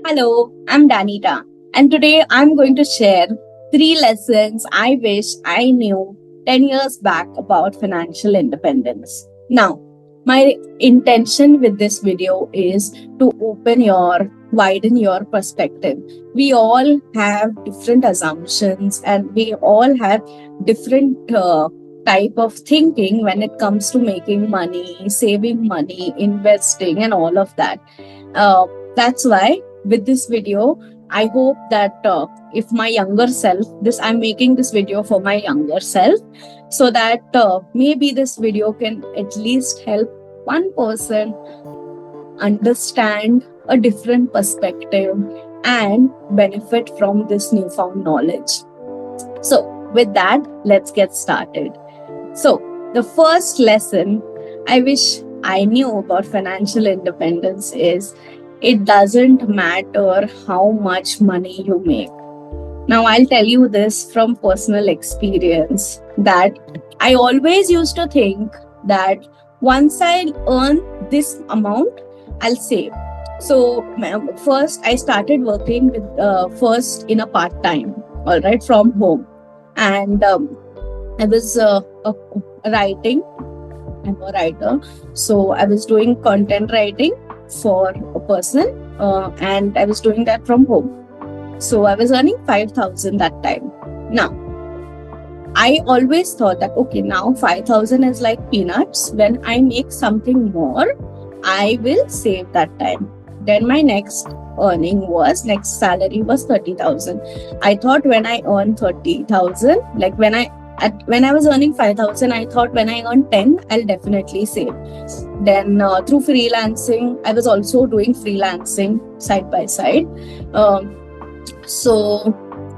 Hello, I'm Danita, and today I'm going to share three lessons I wish I knew 10 years back about financial independence. Now, my intention with this video is to widen your perspective. We all have different assumptions and we all have different type of thinking when it comes to making money, saving money, investing, and all of that. That's why with this video I hope that if my younger self, this I'm making this video for my younger self, so that maybe this video can at least help one person understand a different perspective and benefit from this newfound knowledge. So with that, let's get started. So the first lesson I wish I knew about financial independence is it doesn't matter how much money you make. Now, I'll tell you this from personal experience that I always used to think that once I earn this amount, I'll save. So, first, I started working with first in a part time, all right, from home. And I was writing. I'm a writer. So, I was doing content writing for a person and I was doing that from home. So I was earning 5,000 that time. Now, I always thought that, okay, now 5,000 is like peanuts. When I make something more, I will save that time. Then my next salary was 30,000. I thought when I earn 30,000, like when I was earning 5,000, I thought when I earn 10, I'll definitely save. Then through freelancing, I was also doing freelancing side by side. So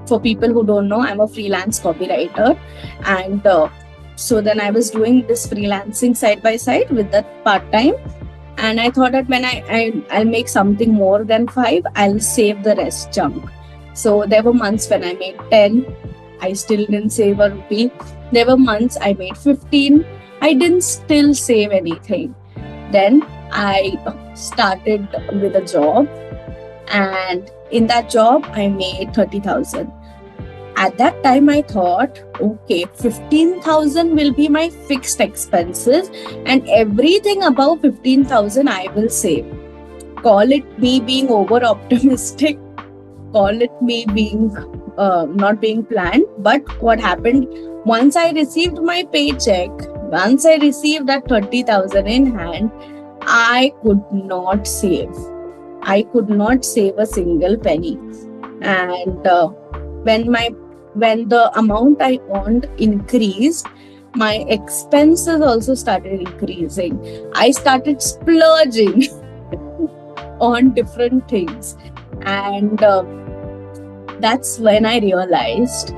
for people who don't know, I'm a freelance copywriter. And so then I was doing this freelancing side by side with that part-time. And I thought that when I'll make something more than 5, I'll save the rest chunk. So there were months when I made 10, I still didn't save a rupee. There were months I made 15, I didn't still save anything. Then I started with a job, and in that job I made 30,000. At that time I thought, okay, 15,000 will be my fixed expenses and everything above 15,000 I will save. Call it me being over optimistic, call it me being not being planned. But what happened, once I received my paycheck, once I received that 30,000 in hand, I could not save. I could not save a single penny. And when the amount I earned increased, my expenses also started increasing. I started splurging on different things. And that's when I realized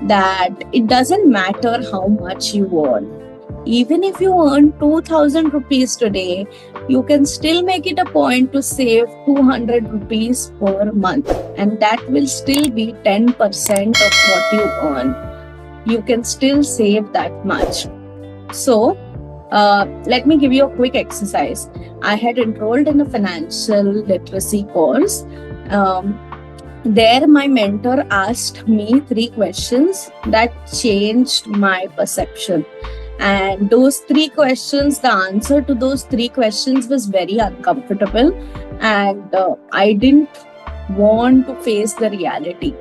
that it doesn't matter how much you earn. Even if you earn 2,000 rupees today, you can still make it a point to save 200 rupees per month. And that will still be 10% of what you earn. You can still save that much. So, let me give you a quick exercise. I had enrolled in a financial literacy course. There, my mentor asked me 3 questions that changed my perception. And those 3 questions, the answer to those 3 questions was very uncomfortable. And I didn't want to face the reality.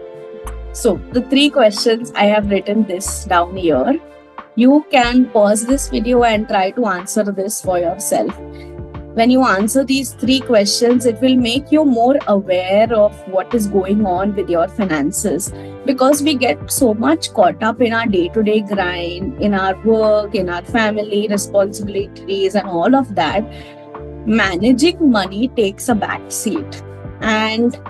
So, the 3 questions, I have written this down here. You can pause this video and try to answer this for yourself. When you answer these 3 questions, it will make you more aware of what is going on with your finances, because we get so much caught up in our day-to-day grind, in our work, in our family responsibilities and all of that. Managing money takes a back seat, and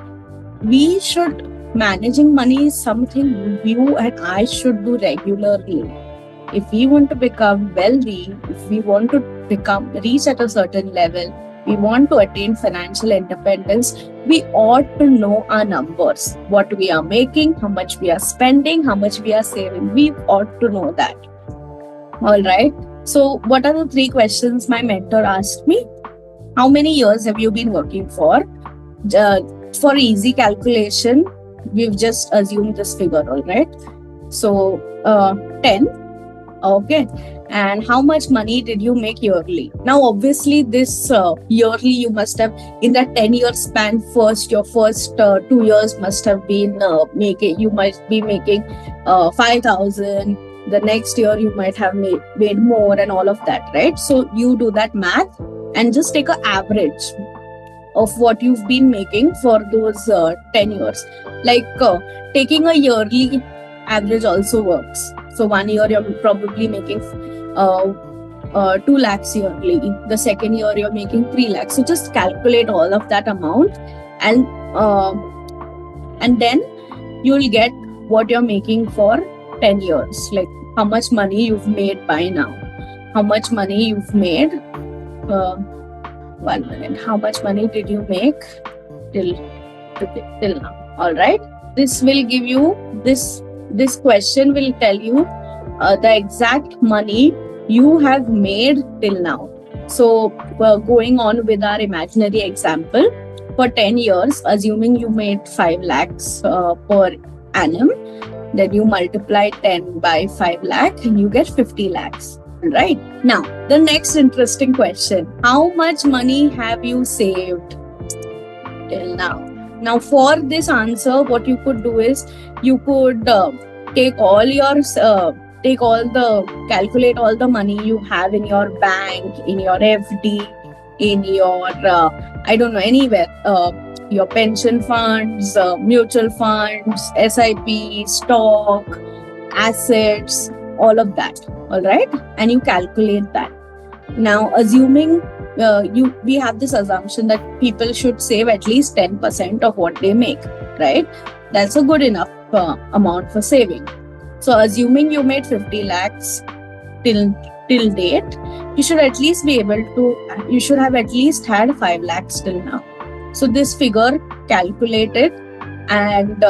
managing money is something you and I should do regularly. If we want to become wealthy, if we want to reach at a certain level, we want to attain financial independence, we ought to know our numbers, what we are making, how much we are spending, how much we are saving. We ought to know that. All right. So what are the 3 questions my mentor asked me? How many years have you been working for? for easy calculation, we've just assumed this figure, all right? So 10. Okay. And how much money did you make yearly? Now, obviously, this yearly you must have, in that 10-year span, your first 2 years must have been you might be making 5,000. The next year you might have made more and all of that, right? So you do that math and just take an average of what you've been making for those 10 years. Like taking a yearly average also works. So 1 year you're probably making 2 lakhs yearly. The second year you're making 3 lakhs. So just calculate all of that amount, and then you'll get what you're making for 10 years. Like how much money you've made by now. How much money you've made. 1 minute. How much money did you make till now? All right. This will give you this question will tell you the exact money you have made till now. So going on with our imaginary example, for 10 years, assuming you made 5 lakhs per annum, then you multiply 10 by 5 lakh and you get 50 lakhs. Right. Now, the next interesting question, how much money have you saved till now? Now, for this answer, what you could do is you could calculate all the money you have in your bank, in your FD, in your, I don't know, anywhere, your pension funds, mutual funds, SIP, stock, assets, all of that. All right. And you calculate that. Now, assuming we have this assumption that people should save at least 10% of what they make, right? That's a good enough amount for saving. So assuming you made 50 lakhs till date, you should have at least had 5 lakhs till now. So this figure calculated, and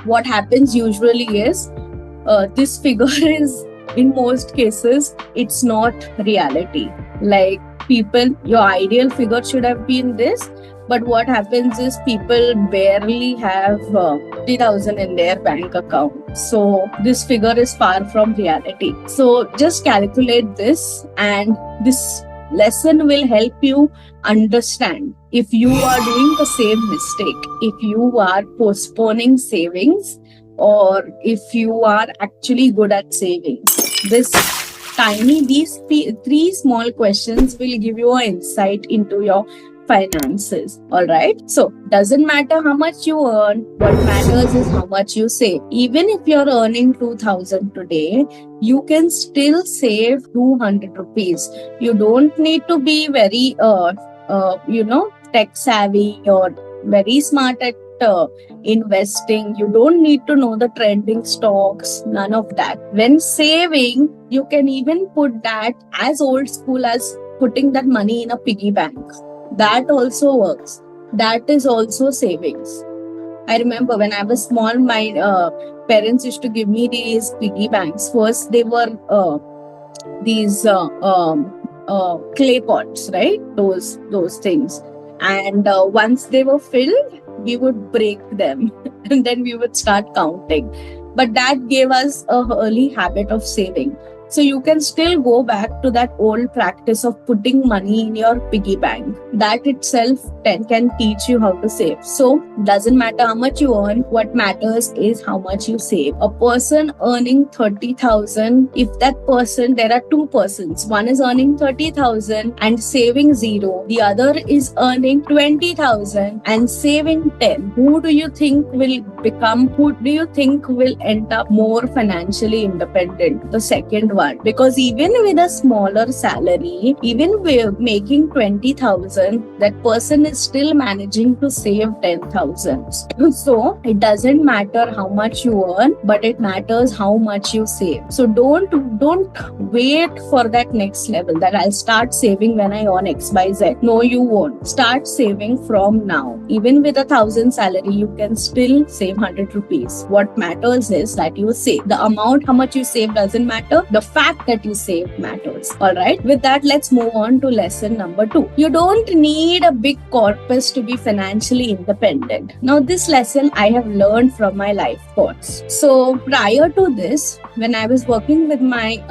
what happens usually is this figure is, in most cases, it's not reality. Like your ideal figure should have been this, but what happens is people barely have 50,000 in their bank account. So this figure is far from reality. So just calculate this, and this lesson will help you understand if you are doing the same mistake, if you are postponing savings, or if you are actually good at savings. These three small questions will give you an insight into your finances. All right. So doesn't matter how much you earn. What matters is how much you save. Even if you're earning 2,000 today, you can still save 200 rupees. You don't need to be very, tech savvy or very smart at investing. You don't need to know the trending stocks, none of that. When saving, you can even put that as old school as putting that money in a piggy bank. That also works. That is also savings. I remember when I was small, my parents used to give me these piggy banks. First, they were these clay pots, right? Those things. And once they were filled, we would break them and then we would start counting. But that gave us an early habit of saving. So you can still go back to that old practice of putting money in your piggy bank. That itself can teach you how to save. So doesn't matter how much you earn. What matters is how much you save. A person earning 30,000, if that person, there are two persons. One is earning 30,000 and saving 0. The other is earning 20,000 and saving 10. Who do you think will end up more financially independent? The second one. Because even with a smaller salary, even with making 20,000, that person is still managing to save 10,000. So it doesn't matter how much you earn, but it matters how much you save. So don't wait for that next level, that I'll start saving when I earn XYZ. No, you won't. Start saving from now. Even with 1,000 salary, you can still save 100 rupees. What matters is that you save. The amount, how much you save doesn't matter. The fact that you save matters. All right. With that, let's move on to lesson number 2. You don't need a big corpus to be financially independent. Now, this lesson I have learned from my life coach. So prior to this, when I was working with my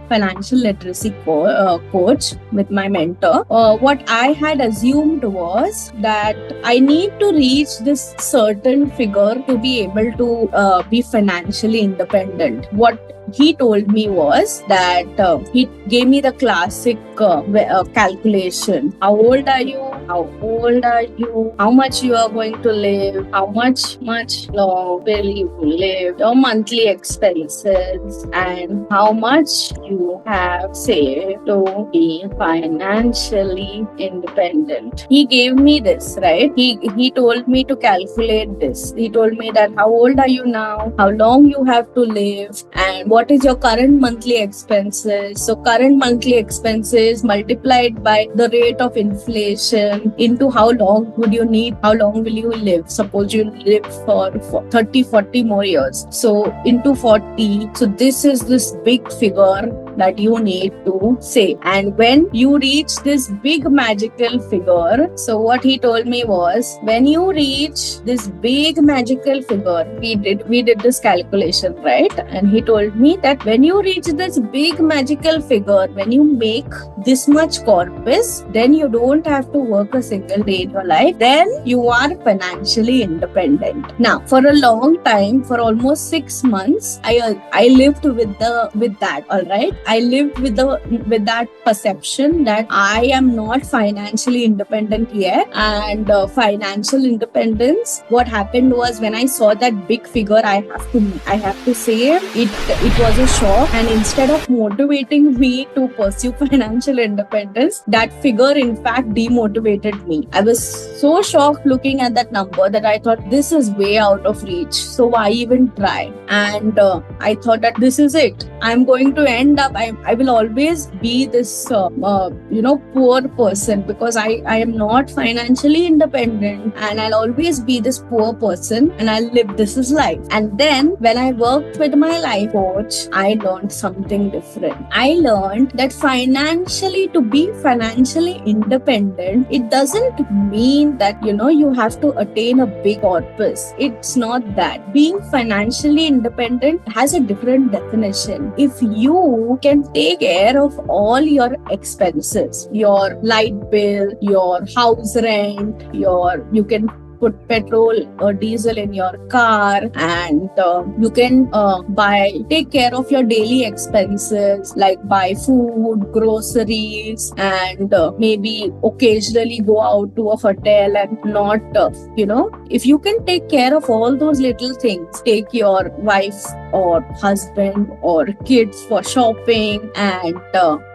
financial literacy coach, with my mentor, what I had assumed was that I need to reach this certain figure to be able to be financially independent. What he told me was that he gave me the classic calculation. How old are you? How old are you? How much you are going to live? How much long will you live? Your monthly expenses and how much you have saved to be financially independent. He gave me this, right? He told me to calculate this. He told me that how old are you now? How long you have to live? And what is your current monthly expenses? So current monthly expenses multiplied by the rate of inflation into how long would you need, how long will you live? Suppose you live for 30, 40 more years. So into 40. So this is this big figure that you need to save. And when you reach this big magical figure, so what he told me was, when you reach this big magical figure, we did this calculation, right? And he told me that when you reach this big magical figure, when you make this much corpus, then you don't have to work a single day in your life. Then you are financially independent. Now, for a long time, for almost 6 months, I lived with that. All right. I lived with that perception that I am not financially independent yet. And financial independence, what happened was, when I saw that big figure I have to save, it was a shock. And instead of motivating me to pursue financial independence, that figure in fact demotivated me. I was so shocked looking at that number that I thought, this is way out of reach. So why even try? And I thought that this is it. I'm going to end up, I will always be this poor person, because I am not financially independent, and I'll always be this poor person, and I'll live this is life. And then when I worked with my life coach, I learned something different. I learned that to be financially independent, it doesn't mean that you have to attain a big corpus. It's not that. Being financially independent has a different definition. If you can take care of all your expenses, your light bill, your house rent, you can put petrol or diesel in your car, and you can take care of your daily expenses, like buy food, groceries, and maybe occasionally go out to a hotel, and not if you can take care of all those little things, take your wife or husband or kids for shopping, and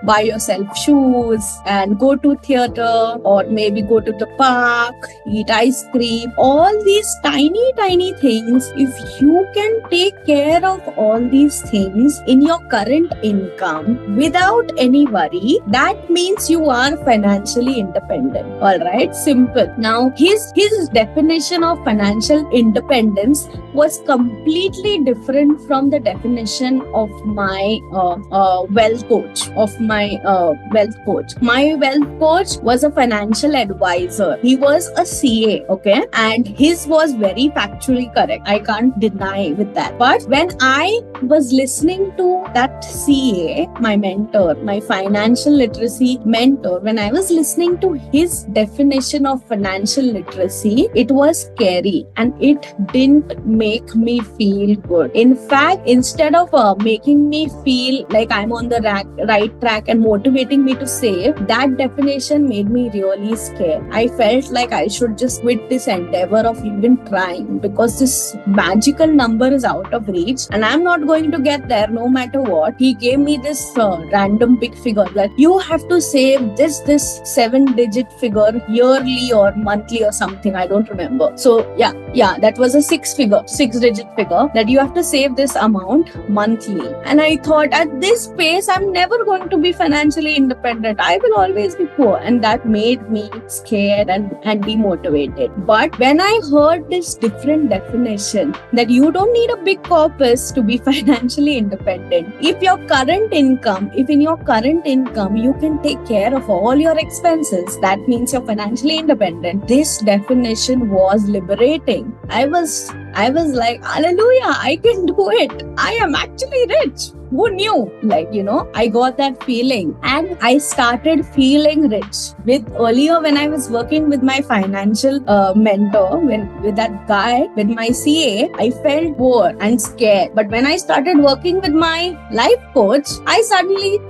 buy yourself shoes, and go to theater, or maybe go to the park, eat ice cream. All these tiny things, if you can take care of all these things in your current income without any worry, that means you are financially independent. All right, simple. Now, his definition of financial independence was completely different from the definition of my wealth coach. My wealth coach was a financial advisor. He was a CA, okay? And his was very factually correct. I can't deny with that. But when I was listening to that CA, my mentor, my financial literacy mentor, when I was listening to his definition of financial literacy, it was scary, and it didn't make me feel good. In fact, instead of making me feel like I'm on the right track and motivating me to save, that definition made me really scared. I felt like I should just quit this endeavor of even trying, because this magical number is out of reach and I'm not going to get there no matter what. He gave me this random big figure that you have to save this 7-digit figure yearly or monthly or something. I don't remember. So yeah, that was a 6-digit figure that you have to save this amount monthly. And I thought, at this pace, I'm never going to be financially independent. I will always be poor. And that made me scared and demotivated. But when I heard this different definition, that you don't need a big corpus to be financially independent. If in your current income, you can take care of all your expenses, that means you're financially independent. This definition was liberating. I was like, hallelujah, I can do it. I am actually rich. Who knew? I got that feeling and I started feeling rich. Earlier when I was working with my financial mentor, with that guy, with my CA, I felt poor and scared. But when I started working with my life coach,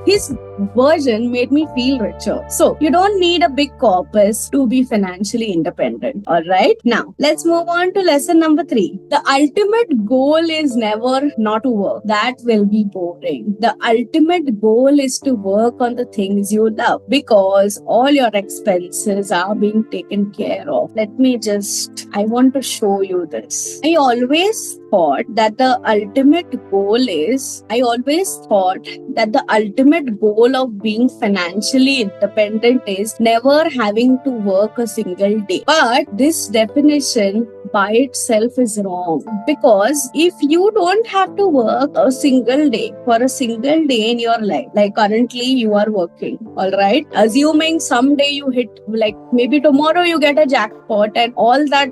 his version made me feel richer. So you don't need a big corpus to be financially independent. All right. Now let's move on to lesson number 3. The ultimate goal is never not to work. That will be boring. The ultimate goal is to work on the things you love, because all your expenses are being taken care of. I want to show you this. I always thought that the ultimate goal of being financially independent is never having to work a single day. But this definition by itself is wrong, because if you don't have to work a single day in your life, like currently you are working, all right, assuming someday you hit, like maybe tomorrow you get a jackpot and all that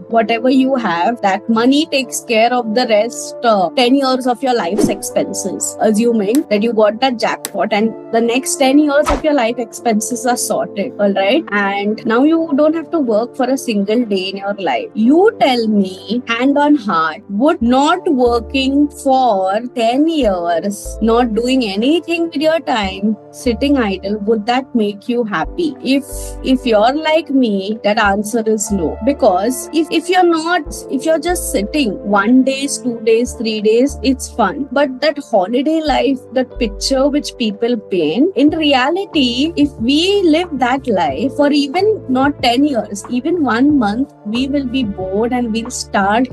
whatever you have, that money takes care of the rest 10 years of your life's expenses, assuming that you got that jackpot and the next 10 years of your life expenses are sorted, all right, and now you don't have to work for a single day in your life. You tell me, hand on heart, would not working for 10 years, not doing anything with your time, sitting idle, would that make you happy? If you're like me, that answer is no. Because if you're just sitting 1 day, 2 days, 3 days, it's fun. But that holiday life, that picture which people paint, in reality, if we live that life for even not 10 years, even 1 month, we will be bored and we'll start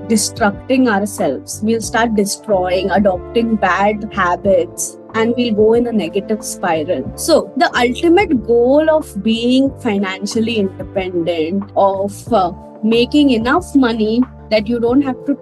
destructing ourselves. We'll start destroying, adopting bad habits, and we'll go in a negative spiral. So the ultimate goal of being financially independent, of making enough money that you don't have to,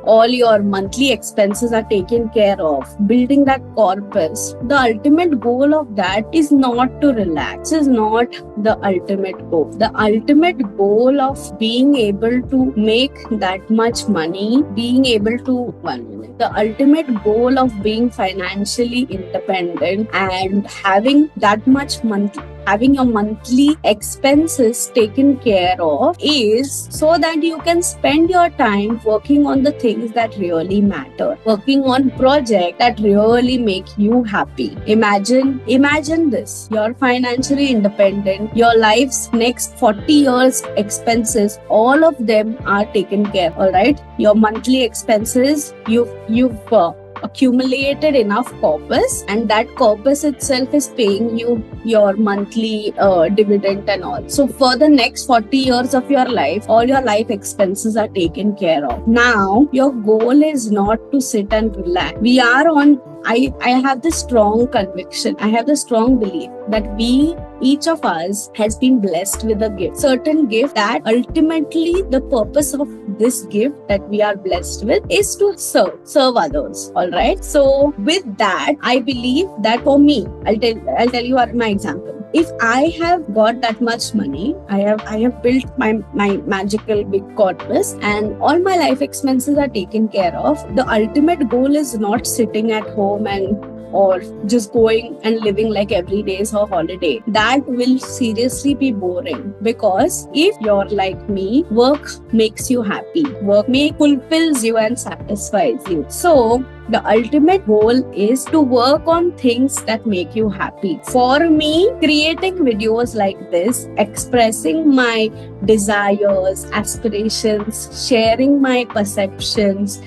all your monthly expenses are taken care of, building that corpus. The ultimate goal of that is not to relax, is not the ultimate goal. The ultimate goal of being able to make that much money, the ultimate goal of being financially independent and having that much having your monthly expenses taken care of, is so that you can spend your time working on the things that really matter, working on projects that really make you happy. Imagine this: you're financially independent, your life's next 40 years expenses, all of them are taken care, all right? Your monthly expenses, you've accumulated enough corpus, and that corpus itself is paying you your monthly dividend and all. So for the next 40 years of your life, all your life expenses are taken care of. Now your goal is not to sit and relax. I have this strong conviction, I have the strong belief that each of us has been blessed with a gift, certain gift, that ultimately the purpose of this gift that we are blessed with is to serve others. All right. So with that, I believe that for me, I'll tell you my example. If I have got that much money, I have built my magical big corpus, and all my life expenses are taken care of. The ultimate goal is not sitting at home or just going and living like every day is a holiday. That will seriously be boring, because if you're like me, work makes you happy. Work fulfills you and satisfies you. So The ultimate goal is to work on things that make you happy. For me, creating videos like this, expressing my desires, aspirations, sharing my perceptions,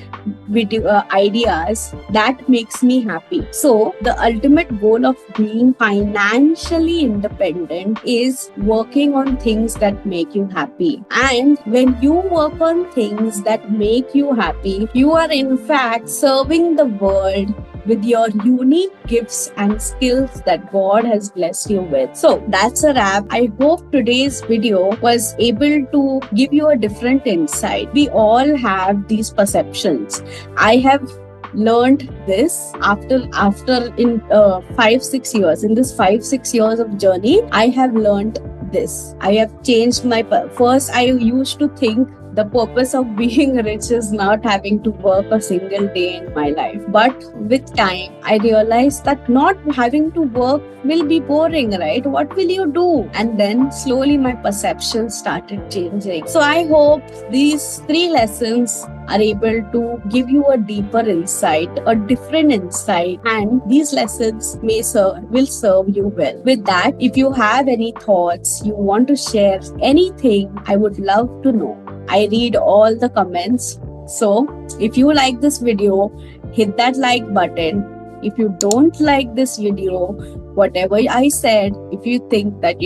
video ideas, that makes me happy. So the ultimate goal of being financially independent is working on things that make you happy. And when you work on things that make you happy, you are in fact serving the world with your unique gifts and skills that God has blessed you with. So that's a wrap. I hope today's video was able to give you a different insight. We all have these perceptions. I have learned this after in 5-6 years. In this 5-6 years of journey, I have learned this. I have changed my first. I used to think the purpose of being rich is not having to work a single day in my life. But with time, I realized that not having to work will be boring, right? What will you do? And then slowly my perception started changing. So I hope these 3 lessons are able to give you a deeper insight, a different insight, and these lessons will serve you well. With that, if you have any thoughts, you want to share anything, I would love to know. I read all the comments. So if you like this video, hit that like button. If you don't like this video, whatever I said, if you think that,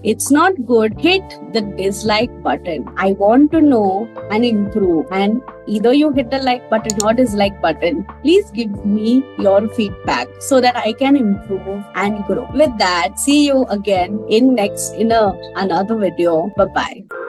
it's not good, hit the dislike button. I want to know and improve. And either you hit the like button or dislike button, please give me your feedback so that I can improve and grow. With that, see you again in another video. Bye-bye.